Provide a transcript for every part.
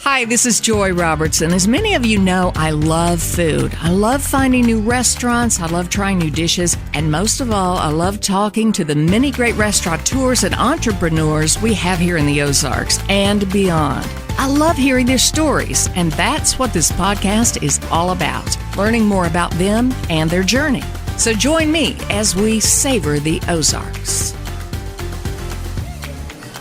Hi, this is Joy Robertson. As many of you know, I love food. I love finding new restaurants. I love trying new dishes. And most of all, I love talking to the many great restaurateurs and entrepreneurs we have here in the Ozarks and beyond. I love hearing their stories, and that's what this podcast is all about, learning more about them and their journey. So join me as we savor the Ozarks.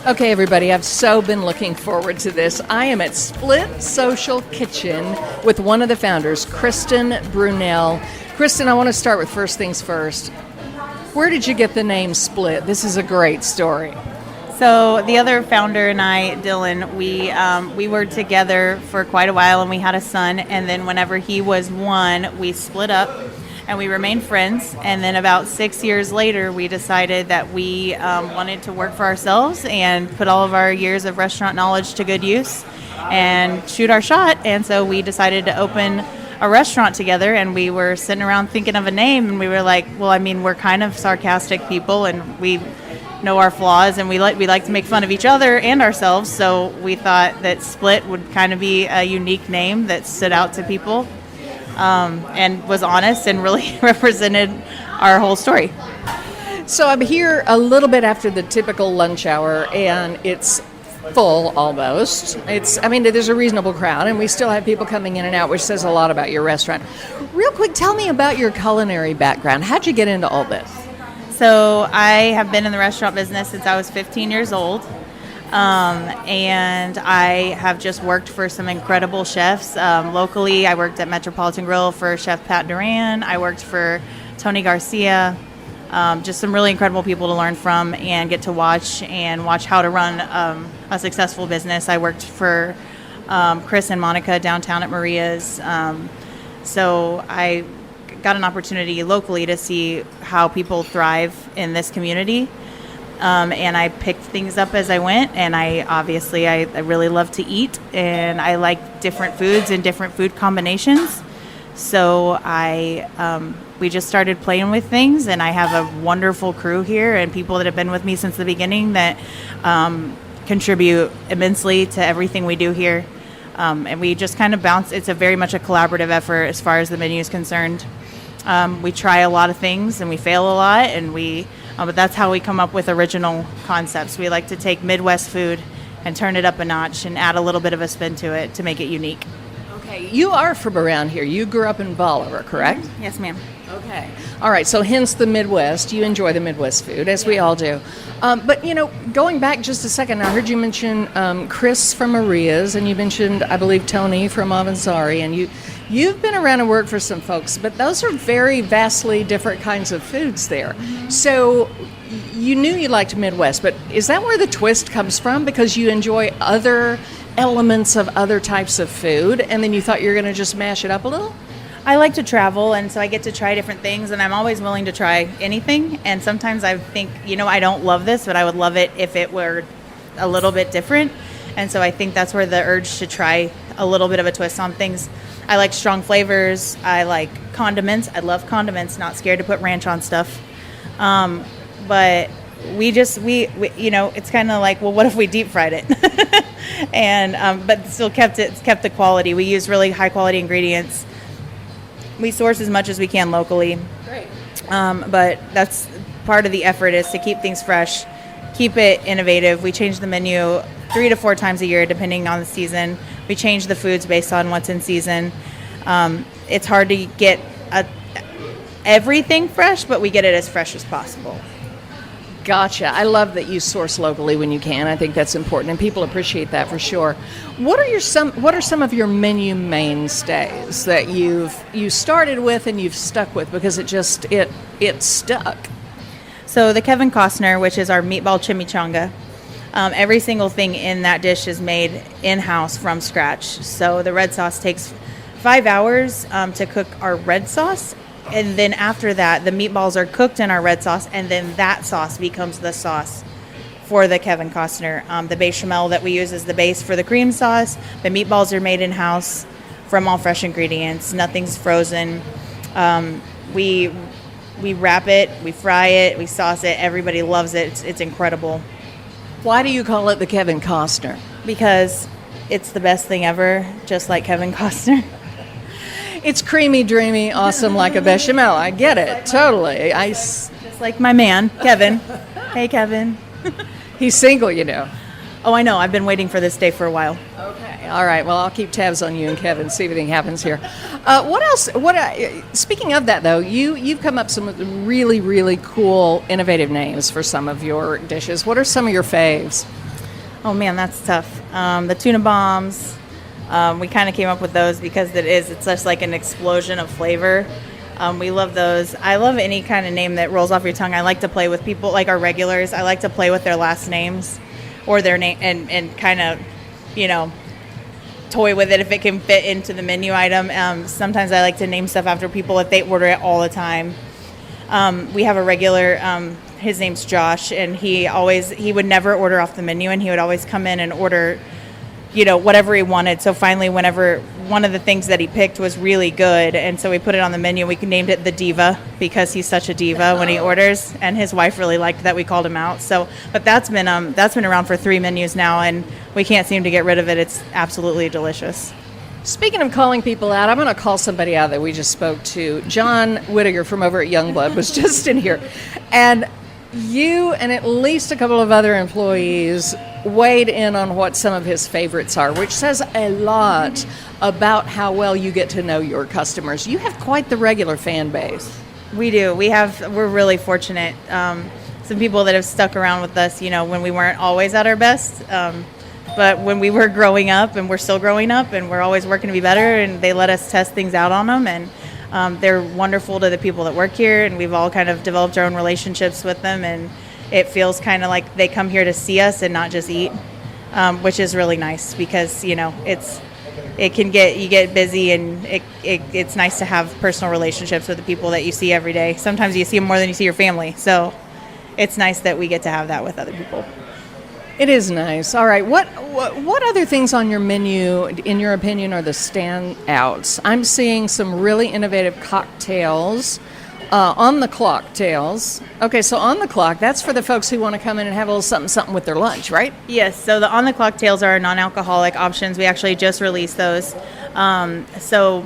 Okay, everybody, I've so been looking forward to this. I am at Split Social Kitchen with one of the founders, Kristen Brunelle. Kristen, I want to start with first things first. Where did you get the name Split? This is a great story. So the other founder and I, Dylan, we were together for quite a while, and we had a son. And then whenever he was 1, we split up, and we remained friends. And then about 6 years later, we decided that we wanted to work for ourselves and put all of our years of restaurant knowledge to good use and shoot our shot. And so we decided to open a restaurant together, and we were sitting around thinking of a name, and we were like, well, I mean, we're kind of sarcastic people, and we know our flaws, and we like to make fun of each other and ourselves. So we thought that Split would kind of be a unique name that stood out to people. And was honest and really represented our whole story. So I'm here a little bit after the typical lunch hour, and it's full almost. There's a reasonable crowd, and we still have people coming in and out, which says a lot about your restaurant. Real quick, tell me about your culinary background. How'd you get into all this? So I have been in the restaurant business since I was 15 years old. And I have just worked for some incredible chefs. Locally, I worked at Metropolitan Grill for Chef Pat Duran. I worked for Tony Garcia. Just some really incredible people to learn from and get to watch how to run a successful business. I worked for Chris and Monica downtown at Maria's. So I got an opportunity locally to see how people thrive in this community. And I picked things up as I went, and I really love to eat, and I like different foods and different food combinations. So we just started playing with things, and I have a wonderful crew here and people that have been with me since the beginning that contribute immensely to everything we do here. And we just kind of bounce. It's very much a collaborative effort as far as the menu is concerned. We try a lot of things, and we fail a lot, and but that's how we come up with original concepts. We like to take Midwest food and turn it up a notch and add a little bit of a spin to it to make it unique. Okay, you are from around here. You grew up in Bolivar, correct? Mm-hmm. Yes, ma'am. Okay. All right, so hence the Midwest. You enjoy the Midwest food, as we all do. But, going back just a second, I heard you mention Chris from Maria's, and you mentioned, I believe, Tony from Avanzari, and you've been around and worked for some folks, but those are very vastly different kinds of foods there. Mm-hmm. So you knew you liked Midwest, but is that where the twist comes from? Because you enjoy other elements of other types of food, and then you thought you were going to just mash it up a little? I like to travel, and so I get to try different things, and I'm always willing to try anything. And sometimes I think, I don't love this, but I would love it if it were a little bit different. And so I think that's where the urge to try a little bit of a twist on things. I like strong flavors. I like condiments. I love condiments, not scared to put ranch on stuff. But we it's kind of like, well, what if we deep fried it? And but still kept the quality. We use really high quality ingredients. We source as much as we can locally. Great. But that's part of the effort, is to keep things fresh, keep it innovative. We change the menu 3 to 4 times a year, depending on the season. We change the foods based on what's in season. It's hard to get everything fresh, but we get it as fresh as possible. Gotcha. I love that you source locally when you can. I think that's important, and people appreciate that for sure. What are some of your menu mainstays that you started with and you've stuck with because it stuck? So the Kevin Costner, which is our meatball chimichanga, every single thing in that dish is made in-house from scratch. So the red sauce takes 5 hours to cook our red sauce. And then after that, the meatballs are cooked in our red sauce, and then that sauce becomes the sauce for the Kevin Costner. The bechamel that we use is the base for the cream sauce. The meatballs are made in-house from all fresh ingredients. Nothing's frozen. We wrap it, we fry it, we sauce it. Everybody loves it. It's incredible. Why do you call it the Kevin Costner? Because it's the best thing ever, just like Kevin Costner. It's creamy, dreamy, awesome like a bechamel. I get it, totally. Just like my man, Kevin. Hey, Kevin. He's single, you know. Oh, I know. I've been waiting for this day for a while. Okay. All right. Well, I'll keep tabs on you and Kevin, see if anything happens here. What else? Speaking of that, though, you've come up with some really, really cool, innovative names for some of your dishes. What are some of your faves? Oh, man, that's tough. The tuna bombs. We kind of came up with those because it's just like an explosion of flavor. We love those. I love any kind of name that rolls off your tongue. I like to play with people, like our regulars. I like to play with their last names or their name and kind of, toy with it if it can fit into the menu item. Sometimes I like to name stuff after people if they order it all the time. We have a regular, his name's Josh, and he would never order off the menu, and he would always come in and order whatever he wanted. So finally, whenever one of the things that he picked was really good, and so we put it on the menu, we named it the Diva because he's such a diva when he orders, and his wife really liked that we called him out. So, but that's been around for 3 menus now, and we can't seem to get rid of it. It's absolutely delicious. Speaking of calling people out, I'm going to call somebody out that we just spoke to. John Whittaker from over at Youngblood was just in here, and you and at least a couple of other employees weighed in on what some of his favorites are, which says a lot about how well you get to know your customers. You have quite the regular fan base. We do. We're really fortunate. Some people that have stuck around with us, when we weren't always at our best, but when we were growing up, and we're still growing up, and we're always working to be better, and they let us test things out on them, and they're wonderful to the people that work here, and we've all kind of developed our own relationships with them, and it feels kind of like they come here to see us and not just eat, which is really nice because, you get busy, and it's nice to have personal relationships with the people that you see every day. Sometimes you see them more than you see your family. So it's nice that we get to have that with other people. It is nice. All right. What other things on your menu, in your opinion, are the standouts? I'm seeing some really innovative cocktails. On the clock tales. Okay, so on the clock, that's for the folks who want to come in and have a little something with their lunch, right? Yes, so the on the clock tales are our non-alcoholic options. We actually just released those. So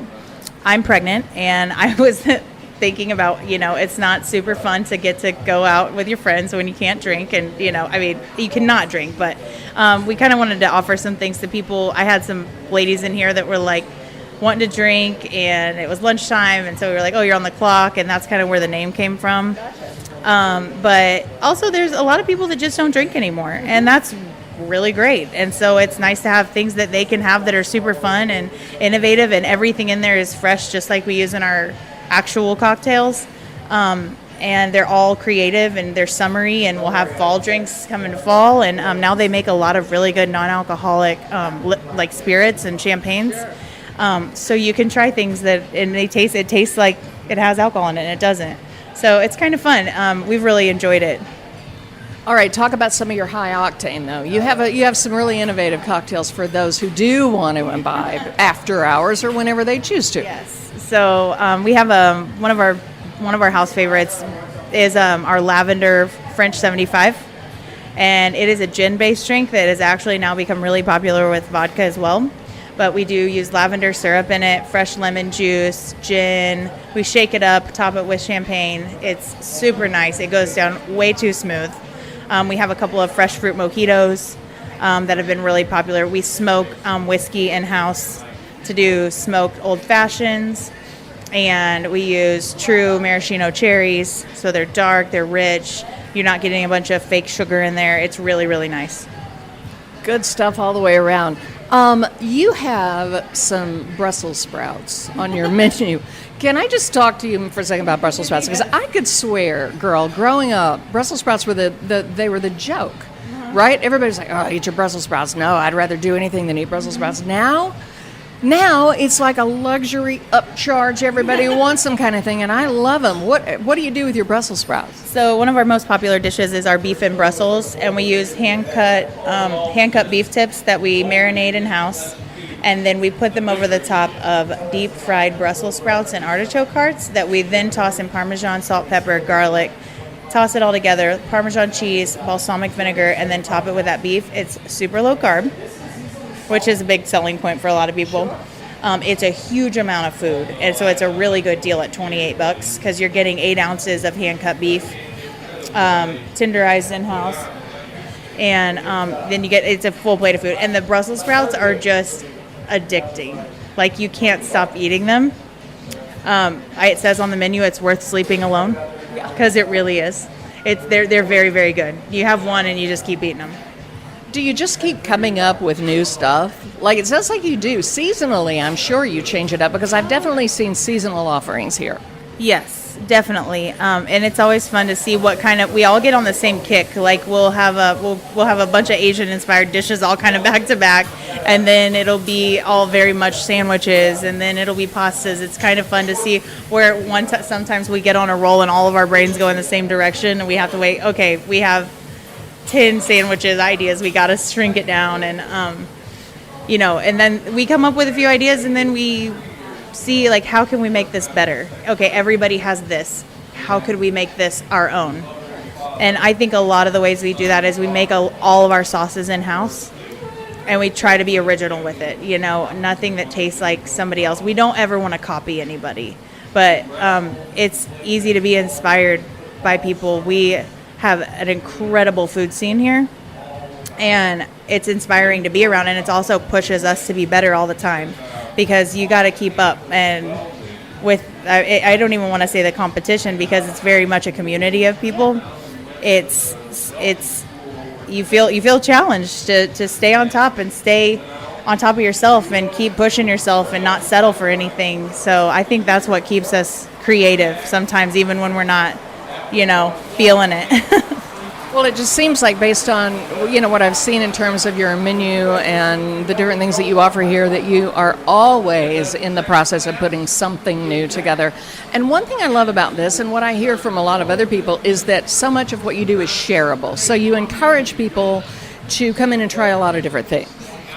I'm pregnant, and I was thinking about, it's not super fun to get to go out with your friends when you can't drink, and, you cannot drink, but we kind of wanted to offer some things to people. I had some ladies in here that were like, wanting to drink, and it was lunchtime, and so we were like, oh, you're on the clock, and that's kind of where the name came from. But also there's a lot of people that just don't drink anymore, and that's really great, and so it's nice to have things that they can have that are super fun and innovative, and everything in there is fresh, just like we use in our actual cocktails. And they're all creative, and they're summery, and we'll have fall drinks come in fall, and now they make a lot of really good non-alcoholic like spirits and champagnes. So you can try things and it tastes like it has alcohol in it, and it doesn't. So it's kind of fun. We've really enjoyed it. All right, talk about some of your high octane though. You have some really innovative cocktails for those who do want to imbibe after hours or whenever they choose to. Yes. So we have one of our house favorites is our lavender French 75, and it is a gin-based drink that has actually now become really popular with vodka as well. But we do use lavender syrup in it, fresh lemon juice, gin. We shake it up, top it with champagne. It's super nice. It goes down way too smooth. We have a couple of fresh fruit mojitos that have been really popular. We smoke whiskey in-house to do smoked old fashions. And we use true maraschino cherries. So they're dark, they're rich. You're not getting a bunch of fake sugar in there. It's really, really nice. Good stuff all the way around. You have some Brussels sprouts on your menu. Can I just talk to you for a second about Brussels sprouts? Because I could swear, girl, growing up, Brussels sprouts were they were the joke, right? Everybody's like, oh, eat your Brussels sprouts. No, I'd rather do anything than eat Brussels sprouts. Now it's like a luxury upcharge. Everybody wants them kind of thing, and I love them. What do you do with your Brussels sprouts? So one of our most popular dishes is our beef in Brussels, and we use hand-cut beef tips that we marinate in-house, and then we put them over the top of deep-fried Brussels sprouts and artichoke hearts that we then toss in Parmesan, salt, pepper, garlic, toss it all together, Parmesan cheese, balsamic vinegar, and then top it with that beef. It's super low carb. which is a big selling point for a lot of people. It's a huge amount of food, and so it's a really good deal at $28 because you're getting 8 ounces of hand-cut beef, tenderized in-house, and then you get, it's a full plate of food. And the Brussels sprouts are just addicting. Like, you can't stop eating them. It says on the menu it's worth sleeping alone, because it really is. They're very, very good. You have one and you just keep eating them. Do you just keep coming up with new stuff? Like, it sounds like you do. Seasonally, I'm sure you change it up, because I've definitely seen seasonal offerings here. Yes, definitely. And it's always fun to see what kind of, we all get on the same kick. Like, we'll have a bunch of Asian inspired dishes all kind of back to back, and then it'll be all very much sandwiches, and then it'll be pastas. It's kind of fun to see where sometimes we get on a roll and all of our brains go in the same direction, and we have to wait. Okay, we have 10 sandwiches ideas, we got to shrink it down, and and then we come up with a few ideas, and then we see, like, how can we make this better? Okay, everybody has this, how could we make this our own? And I think a lot of the ways we do that is we make all of our sauces in-house, and we try to be original with it, nothing that tastes like somebody else. We don't ever want to copy anybody, but it's easy to be inspired by people. We have an incredible food scene here, and it's inspiring to be around, and it also pushes us to be better all the time, because you got to keep up. And with, I don't even want to say the competition, because it's very much a community of people. It's you feel challenged to stay on top and stay on top of yourself and keep pushing yourself and not settle for anything. So I think that's what keeps us creative sometimes, even when we're not feeling it. Well, it just seems like, based on what I've seen in terms of your menu and the different things that you offer here, that you are always in the process of putting something new together. And one thing I love about this, and what I hear from a lot of other people, is that so much of what you do is shareable. So you encourage people to come in and try a lot of different things.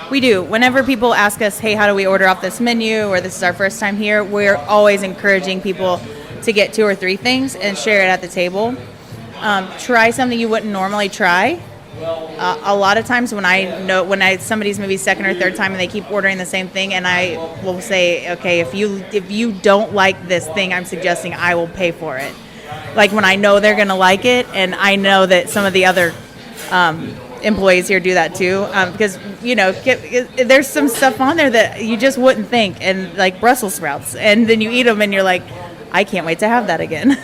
We do. Whenever people ask us, hey, how do we order off this menu, or this is our first time here, we're always encouraging people to get 2 or 3 things and share it at the table. Try something you wouldn't normally try. A lot of times when somebody's maybe second or third time and they keep ordering the same thing, and I will say, okay, if you don't like this thing I'm suggesting, I will pay for it. Like, when I know they're going to like it, and I know that some of the other employees here do that too, because there's some stuff on there that you just wouldn't think, and like Brussels sprouts, and then you eat them and you're like, I can't wait to have that again.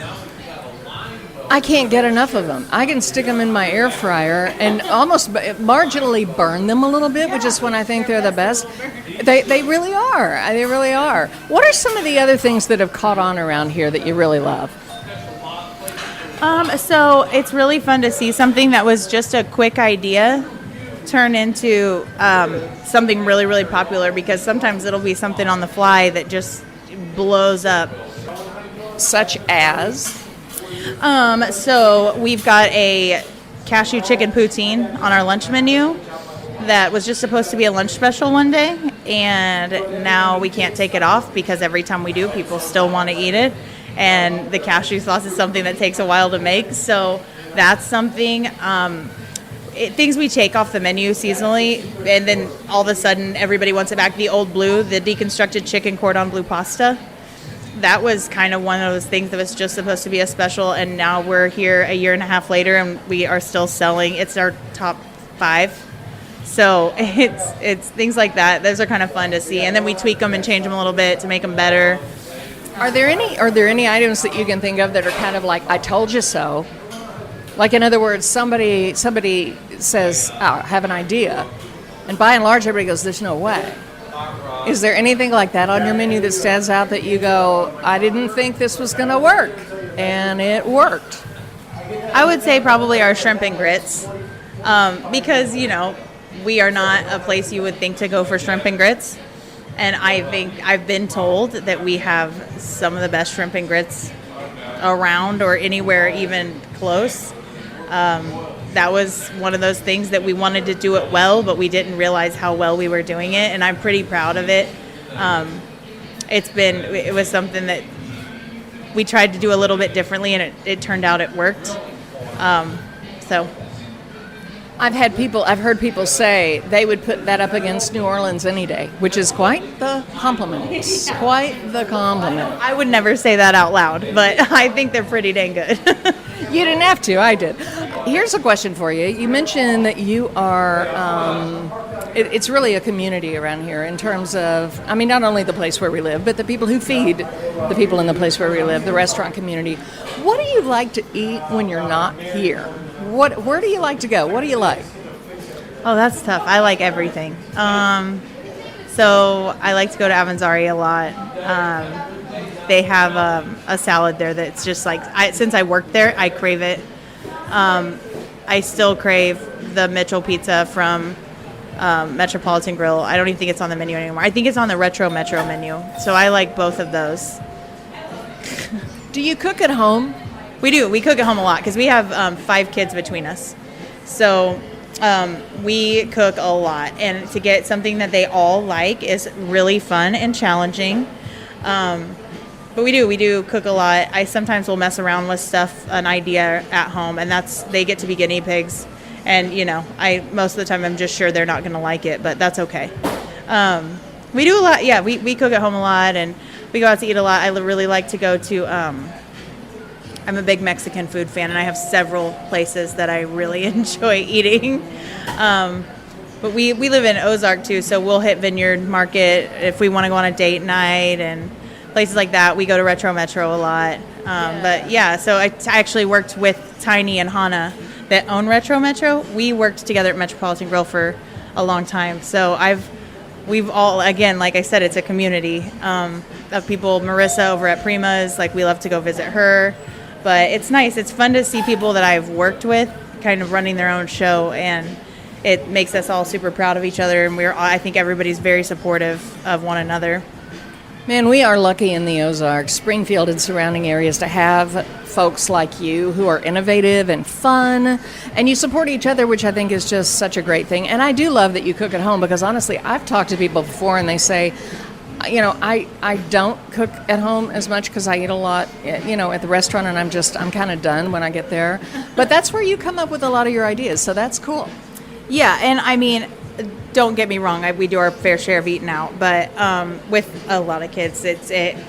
I can't get enough of them. I can stick them in my air fryer and almost marginally burn them a little bit, which is when I think they're the best. They really are. They really are. What are some of the other things that have caught on around here that you really love? So it's really fun to see something that was just a quick idea turn into something really, really popular, because sometimes it'll be something on the fly that just blows up. Such as? So we've got a cashew chicken poutine on our lunch menu that was just supposed to be a lunch special one day, and now we can't take it off, because every time we do, people still want to eat it, and the cashew sauce is something that takes a while to make. So that's something, things we take off the menu seasonally, and then all of a sudden everybody wants it back. The Old Blue, the deconstructed chicken cordon bleu pasta, that was kind of one of those things that was just supposed to be a special, and now we're here a year and a half later and we are still selling. It's our top 5. So it's things like that. Those are kind of fun to see, and then we tweak them and change them a little bit to make them better. Are there any items that you can think of that are kind of like, I told you so? Like, in other words, somebody says, oh, I have an idea, and by and large everybody goes, there's no way. Is there anything like that on your menu that stands out that you go, I didn't think this was going to work, and it worked? I would say probably our shrimp and grits, because, we are not a place you would think to go for shrimp and grits. And I think I've been told that we have some of the best shrimp and grits around, or anywhere even close. That was one of those things that we wanted to do it well, but we didn't realize how well we were doing it, and I'm pretty proud of it. It was something that we tried to do a little bit differently, and it turned out it worked. I've heard people say they would put that up against New Orleans any day, which is quite the compliment. Yeah. Quite the compliment. I would never say that out loud, but I think they're pretty dang good. You didn't have to, I did. Here's a question for you. You mentioned that you are, it's really a community around here in terms of, I mean, not only the place where we live, but the people who feed the people in the place where we live, the restaurant community. What do you like to eat when you're not here? Where do you like to go? What do you like? Oh, that's tough. I like everything. So I like to go to Avanzari a lot. They have a salad there that's just like, since I worked there, I crave it. I still crave the Mitchell pizza from Metropolitan Grill. I don't even think it's on the menu anymore. I think it's on the Retro Metro menu. So I like both of those. Do you cook at home? We do. We cook at home a lot because we have 5 kids between us. So we cook a lot. And to get something that they all like is really fun and challenging. But we do cook a lot. I sometimes will mess around with stuff, an idea at home, and they get to be guinea pigs. And, most of the time I'm just sure they're not going to like it, but that's okay. We do a lot. Yeah, we cook at home a lot, and we go out to eat a lot. I really like to go to I'm a big Mexican food fan, and I have several places that I really enjoy eating. But we live in Ozark, too, so we'll hit Vineyard Market if we want to go on a date night and places like that. We go to Retro Metro a lot. But, yeah, so I actually worked with Tiny and Hannah that own Retro Metro. We worked together at Metropolitan Grill for a long time. So we've all, again, like I said, it's a community of people. Marissa over at Prima's, we love to go visit her. But it's nice. It's fun to see people that I've worked with kind of running their own show, and it makes us all super proud of each other, and I think everybody's very supportive of one another. Man, we are lucky in the Ozarks, Springfield and surrounding areas to have folks like you who are innovative and fun, and you support each other, which I think is just such a great thing. And I do love that you cook at home because, honestly, I've talked to people before and they say, I don't cook at home as much because I eat a lot, at the restaurant, and I'm kind of done when I get there. But that's where you come up with a lot of your ideas, so that's cool. Yeah, and I mean, don't get me wrong, we do our fair share of eating out, but with a lot of kids,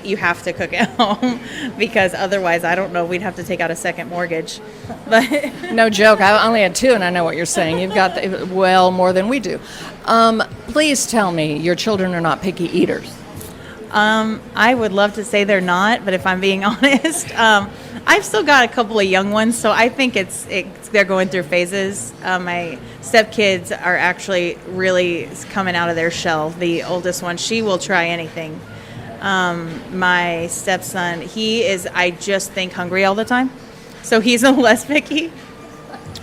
you have to cook at home because otherwise, I don't know, we'd have to take out a second mortgage. But no joke, I only had 2, and I know what you're saying. You've got, more than we do. Please tell me your children are not picky eaters. I would love to say they're not, but if I'm being honest, I've still got a couple of young ones, so I think they're going through phases. My stepkids are actually really coming out of their shell. The oldest one, she will try anything. My stepson, he is, I just think, hungry all the time, so he's a less picky.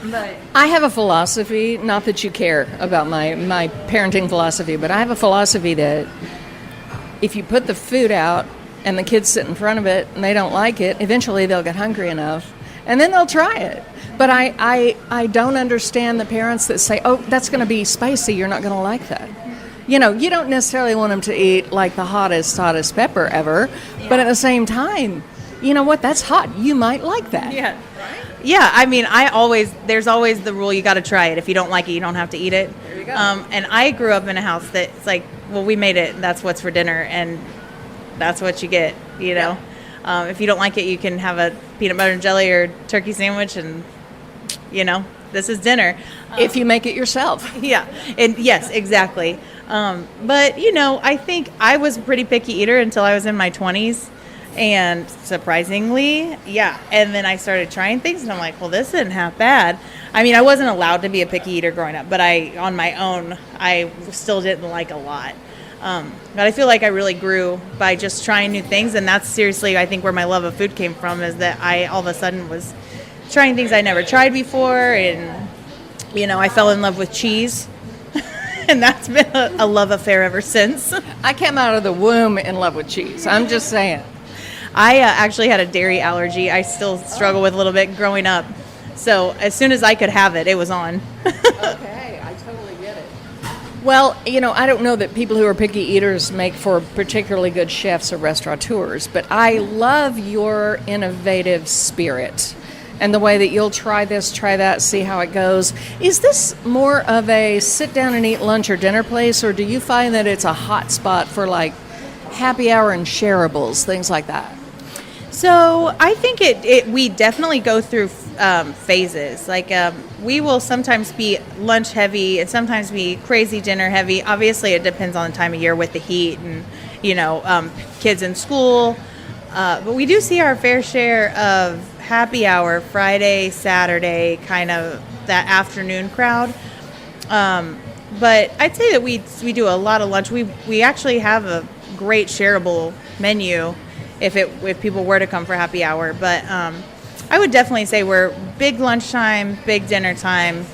But I have a philosophy, not that you care about my parenting philosophy, but I have a philosophy that if you put the food out and the kids sit in front of it and they don't like it, eventually they'll get hungry enough and then they'll try it. But I don't understand the parents that say, oh, that's going to be spicy, you're not going to like that. You don't necessarily want them to eat like the hottest pepper ever, but at the same time, you know what, that's hot. You might like that. Yeah. Yeah, I mean, there's always the rule, you got to try it. If you don't like it, you don't have to eat it. There you go. And I grew up in a house that's like, well, we made it, that's what's for dinner, and that's what you get, Yeah. If you don't like it, you can have a peanut butter and jelly or turkey sandwich, and, this is dinner. If you make it yourself. Yeah, and yes, exactly. But, I think I was a pretty picky eater until I was in my 20s. And surprisingly, yeah. And then I started trying things, and I'm like, well, this isn't half bad. I mean, I wasn't allowed to be a picky eater growing up, but on my own, I still didn't like a lot. But I feel like I really grew by just trying new things, and that's seriously, I think, where my love of food came from, is that I all of a sudden was trying things I never tried before, and, I fell in love with cheese. And that's been a love affair ever since. I came out of the womb in love with cheese. I'm just saying. I actually had a dairy allergy. I still struggle with a little bit growing up. So as soon as I could have it, it was on. Okay, I totally get it. Well, I don't know that people who are picky eaters make for particularly good chefs or restaurateurs, but I love your innovative spirit. and the way that you'll try this, try that, see how it goes. Is this more of a sit down and eat lunch or dinner place, or do you find that it's a hot spot for like happy hour and shareables, things like that? So I think we definitely go through phases. Like we will sometimes be lunch heavy and sometimes be crazy dinner heavy. Obviously, it depends on the time of year with the heat and kids in school. But we do see our fair share of happy hour Friday, Saturday, kind of that afternoon crowd. But I'd say that we do a lot of lunch. We actually have a great shareable menu if people were to come for happy hour. But I would definitely say we're big lunchtime, big dinner time.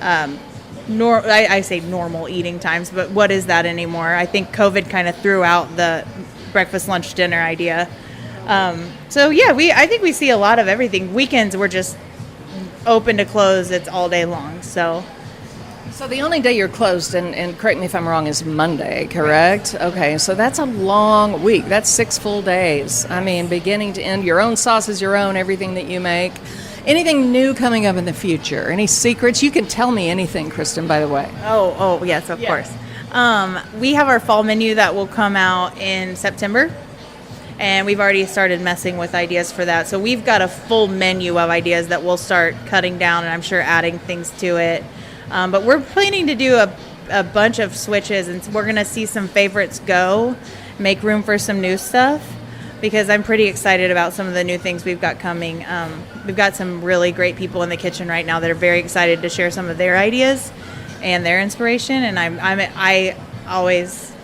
I say normal eating times, but what is that anymore? I think COVID kind of threw out the breakfast, lunch, dinner idea. So yeah, I think we see a lot of everything. Weekends we're just open to close. It's all day long. So the only day you're closed, and correct me if I'm wrong, is Monday, correct? Okay, so that's a long week. That's 6 full days. I mean, beginning to end. Your own sauce is your own, everything that you make. Anything new coming up in the future? Any secrets? You can tell me anything, Kristen, by the way. Oh yes, of course. We have our fall menu that will come out in September. And we've already started messing with ideas for that. So we've got a full menu of ideas that we'll start cutting down and I'm sure adding things to it. But we're planning to do a bunch of switches, and we're going to see some favorites go, make room for some new stuff, because I'm pretty excited about some of the new things we've got coming. We've got some really great people in the kitchen right now that are very excited to share some of their ideas and their inspiration. And I always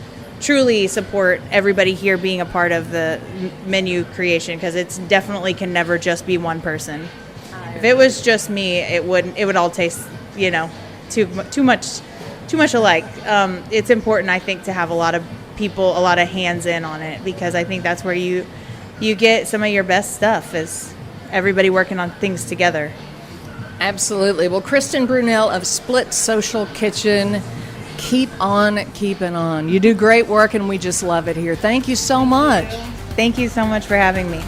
truly support everybody here being a part of the menu creation, because it's definitely can never just be one person. If it was just me, it would all taste, too much alike. It's important, I think, to have a lot of people, a lot of hands in on it, because I think that's where you get some of your best stuff, is everybody working on things together. Absolutely. Well, Kristen Brunelle of Split Social Kitchen, keep on keeping on. You do great work, and we just love it here. Thank you so much. Thank you so much for having me.